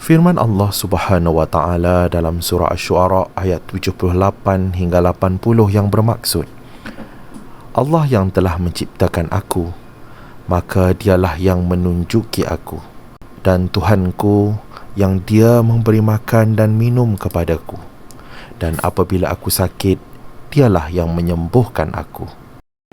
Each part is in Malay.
Firman Allah Subhanahu wa taala dalam surah Asy-Syu'ara ayat 78 hingga 80 yang bermaksud, Allah yang telah menciptakan aku, maka dialah yang menunjuki aku, dan Tuhanku yang dia memberi makan dan minum kepadaku, dan apabila aku sakit, dialah yang menyembuhkan aku.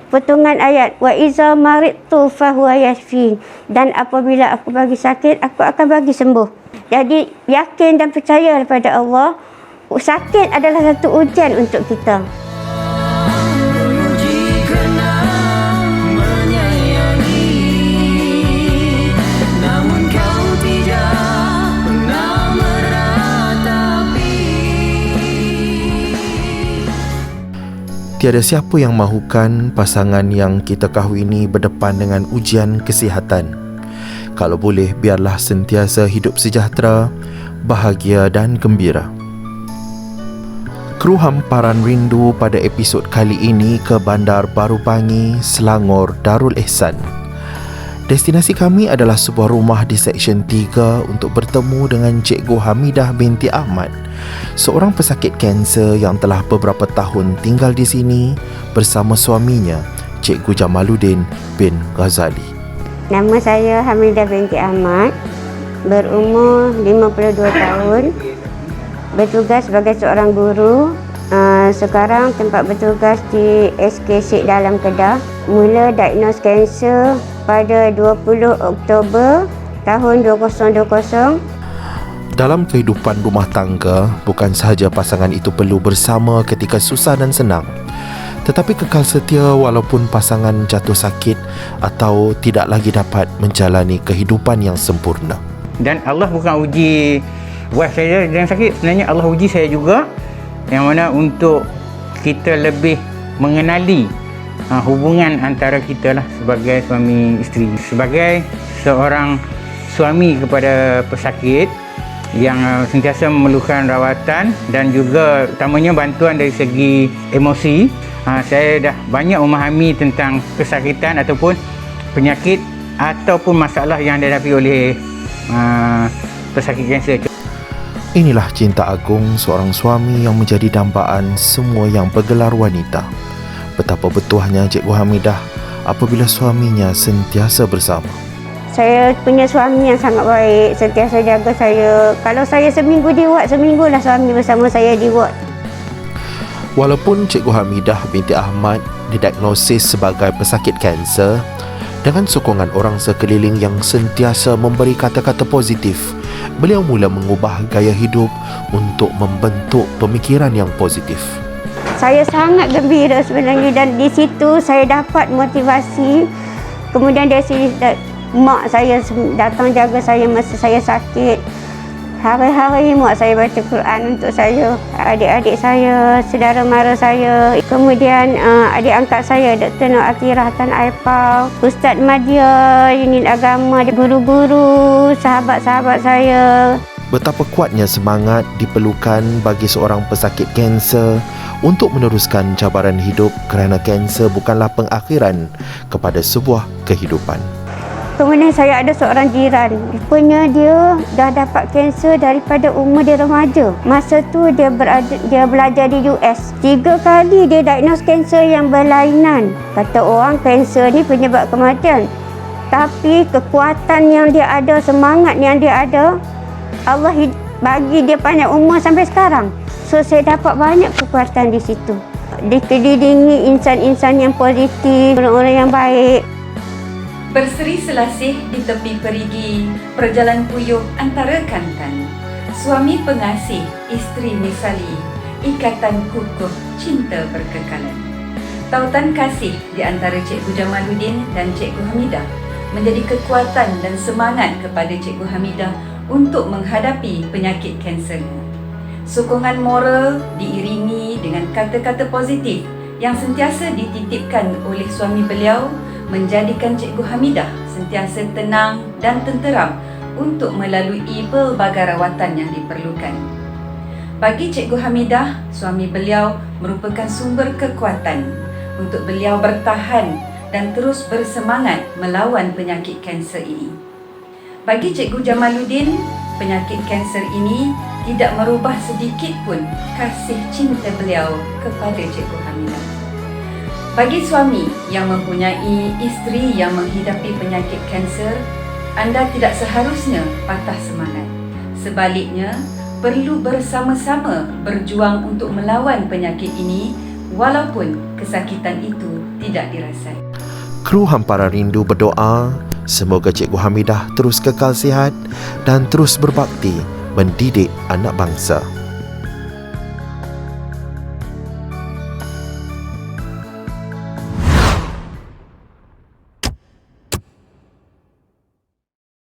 Potongan ayat, wa iza maridtu fahuwa yashfin, dan apabila aku bagi sakit, aku akan bagi sembuh. Jadi yakin dan percaya kepada Allah. Sakit adalah satu ujian untuk kita. Tiada siapa yang mahukan pasangan yang kita kahwini berdepan dengan ujian kesihatan. Kalau boleh, biarlah sentiasa hidup sejahtera, bahagia dan gembira. Kru Hamparan Rindu pada episod kali ini ke Bandar Baru Pangi, Selangor, Darul Ihsan. Destinasi kami adalah sebuah rumah di Seksyen 3 untuk bertemu dengan Cikgu Hamidah binti Ahmad, seorang pesakit kanser yang telah beberapa tahun tinggal di sini bersama suaminya, Cikgu Jamaluddin bin Ghazali. Nama saya Hamidah binti Ahmad, berumur 52 tahun, bertugas sebagai seorang guru. Sekarang tempat bertugas di SK Syed Dalam Kedah. Mula diagnos kanser pada 20 Oktober tahun 2020. Dalam kehidupan rumah tangga, bukan sahaja pasangan itu perlu bersama ketika susah dan senang, tetapi kekal setia walaupun pasangan jatuh sakit atau tidak lagi dapat menjalani kehidupan yang sempurna. Dan Allah bukan uji wife saya yang sakit, sebenarnya Allah uji saya juga, yang mana untuk kita lebih mengenali hubungan antara kita lah sebagai suami isteri. Sebagai seorang suami kepada pesakit yang sentiasa memerlukan rawatan dan juga utamanya bantuan dari segi emosi, saya dah banyak memahami tentang kesakitan ataupun penyakit ataupun masalah yang dihadapi oleh pesakit kanser. Inilah cinta agung seorang suami yang menjadi dambaan semua yang bergelar wanita. Betapa betuahnya Cikgu Hamidah apabila suaminya sentiasa bersama. Saya punya suami yang sangat baik, sentiasa jaga saya. Kalau saya seminggu di ward, seminggulah suami bersama saya di ward. Walaupun Cikgu Hamidah binti Ahmad didiagnosis sebagai pesakit kanser, dengan sokongan orang sekeliling yang sentiasa memberi kata-kata positif, beliau mula mengubah gaya hidup untuk membentuk pemikiran yang positif. Saya sangat gembira sebenarnya, dan di situ saya dapat motivasi. Kemudian dari sini mak saya datang jaga saya masa saya sakit. Hari-hari mak saya baca Quran untuk saya, adik-adik saya, saudara mara saya. Kemudian adik angkat saya, Dr. Nur Atirah Tan Aipau, Ustaz Madya, unit agama, guru-guru, sahabat-sahabat saya. Betapa kuatnya semangat diperlukan bagi seorang pesakit kanser untuk meneruskan cabaran hidup, kerana kanser bukanlah pengakhiran kepada sebuah kehidupan. Kemudian saya ada seorang jiran, rupanya dia dah dapat kanser daripada umur dia remaja. Masa tu dia belajar di US. 3 kali dia diagnos kanser yang berlainan. Kata orang kanser ni penyebab kematian. Tapi kekuatan yang dia ada, semangat yang dia ada, Allah bagi dia panjang umur sampai sekarang. So saya dapat banyak kekuatan di situ. Dikelilingi insan-insan yang positif, orang-orang yang baik. Berseri selasih di tepi perigi, perjalanan puyuh antara kantan. Suami pengasih, isteri misali, ikatan kukuh, cinta berkekalan. Tautan kasih di antara Cikgu Jamaluddin dan Cikgu Hamidah menjadi kekuatan dan semangat kepada Cikgu Hamidah untuk menghadapi penyakit kansernya. Sokongan moral diiringi dengan kata-kata positif yang sentiasa dititipkan oleh suami beliau menjadikan Cikgu Hamidah sentiasa tenang dan tenteram untuk melalui pelbagai rawatan yang diperlukan. Bagi Cikgu Hamidah, suami beliau merupakan sumber kekuatan untuk beliau bertahan dan terus bersemangat melawan penyakit kanser ini. Bagi Cikgu Jamaluddin, penyakit kanser ini tidak merubah sedikit pun kasih cinta beliau kepada Cikgu Hamidah. Bagi suami yang mempunyai isteri yang menghidapi penyakit kanser, anda tidak seharusnya patah semangat. Sebaliknya, perlu bersama-sama berjuang untuk melawan penyakit ini walaupun kesakitan itu tidak dirasai. Kru Hamparan Rindu berdoa semoga Cikgu Hamidah terus kekal sihat dan terus berbakti mendidik anak bangsa.